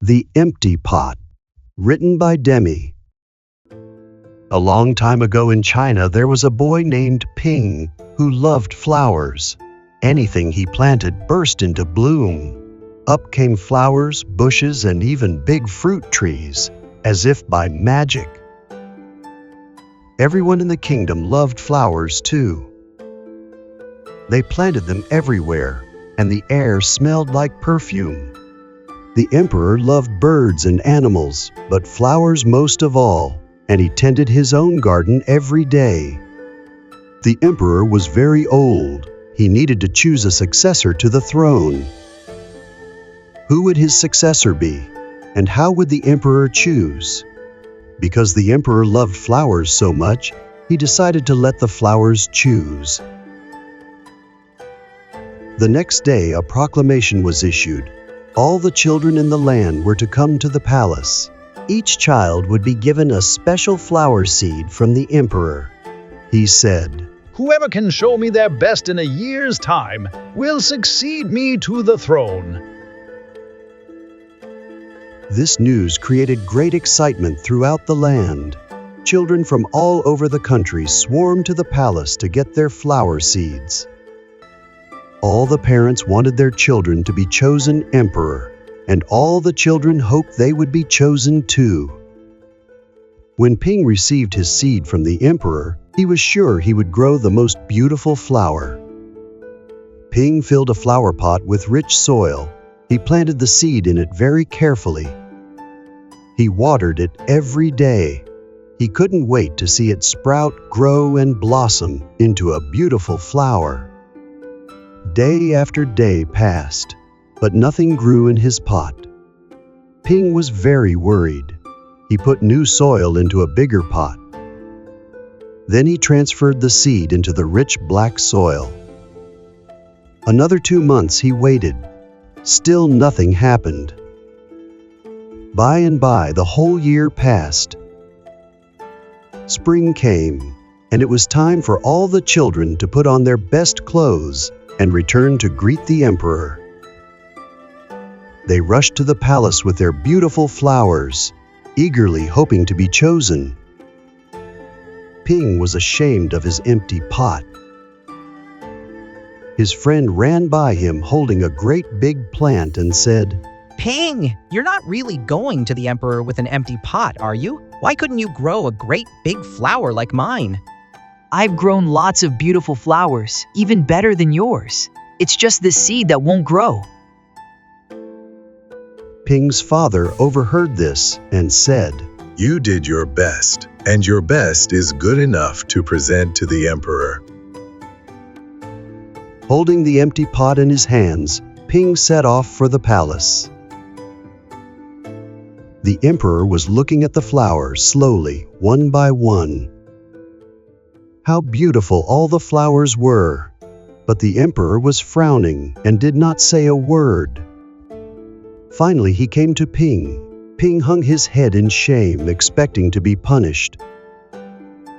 The Empty Pot, written by Demi. A long time ago in China, there was a boy named Ping who loved flowers. Anything he planted burst into bloom. Up came flowers, bushes, and even big fruit trees, as if by magic. Everyone in the kingdom loved flowers too. They planted them everywhere, and the air smelled like perfume. The emperor loved birds and animals, but flowers most of all, and he tended his own garden every day. The emperor was very old. He needed to choose a successor to the throne. Who would his successor be, and how would the emperor choose? Because the emperor loved flowers so much, he decided to let the flowers choose. The next day, a proclamation was issued. All the children in the land were to come to the palace. Each child would be given a special flower seed from the emperor. He said, "Whoever can show me their best in a year's time will succeed me to the throne." This news created great excitement throughout the land. Children from all over the country swarmed to the palace to get their flower seeds. All the parents wanted their children to be chosen emperor, and all the children hoped they would be chosen too. When Ping received his seed from the emperor, he was sure he would grow the most beautiful flower. Ping filled a flower pot with rich soil. He planted the seed in it very carefully. He watered it every day. He couldn't wait to see it sprout, grow, and blossom into a beautiful flower. Day after day passed, but nothing grew in his pot. Ping was very worried. He put new soil into a bigger pot. Then he transferred the seed into the rich black soil. Another 2 months he waited. Still nothing happened. By and by, the whole year passed. Spring came, and it was time for all the children to put on their best clothes and return to greet the emperor. They rushed to the palace with their beautiful flowers, eagerly hoping to be chosen. Ping was ashamed of his empty pot. His friend ran by him holding a great big plant and said, "Ping, you're not really going to the emperor with an empty pot, are you? Why couldn't you grow a great big flower like mine?" "I've grown lots of beautiful flowers, even better than yours. It's just this seed that won't grow." Ping's father overheard this and said, "You did your best, and your best is good enough to present to the emperor." Holding the empty pot in his hands, Ping set off for the palace. The emperor was looking at the flowers slowly, one by one. How beautiful all the flowers were, but the emperor was frowning and did not say a word. Finally, he came to Ping. Ping hung his head in shame, expecting to be punished.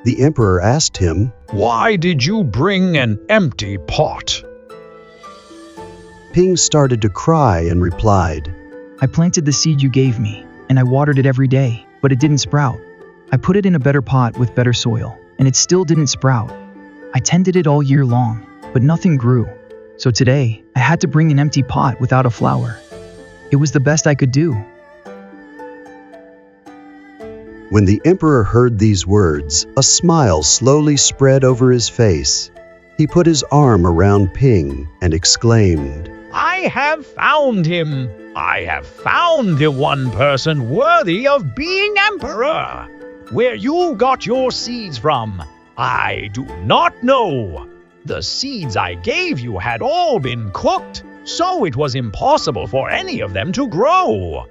The emperor asked him, "Why did you bring an empty pot?" Ping started to cry and replied, "I planted the seed you gave me, and I watered it every day, but it didn't sprout. I put it in a better pot with better soil, and it still didn't sprout. I tended it all year long, but nothing grew. So today, I had to bring an empty pot without a flower. It was the best I could do." When the emperor heard these words, a smile slowly spread over his face. He put his arm around Ping and exclaimed, "I have found him! I have found the one person worthy of being emperor! Where you got your seeds from, I do not know. The seeds I gave you had all been cooked, so it was impossible for any of them to grow.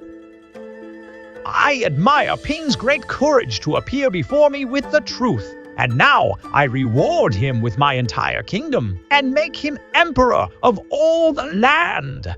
I admire Ping's great courage to appear before me with the truth, and now I reward him with my entire kingdom and make him emperor of all the land."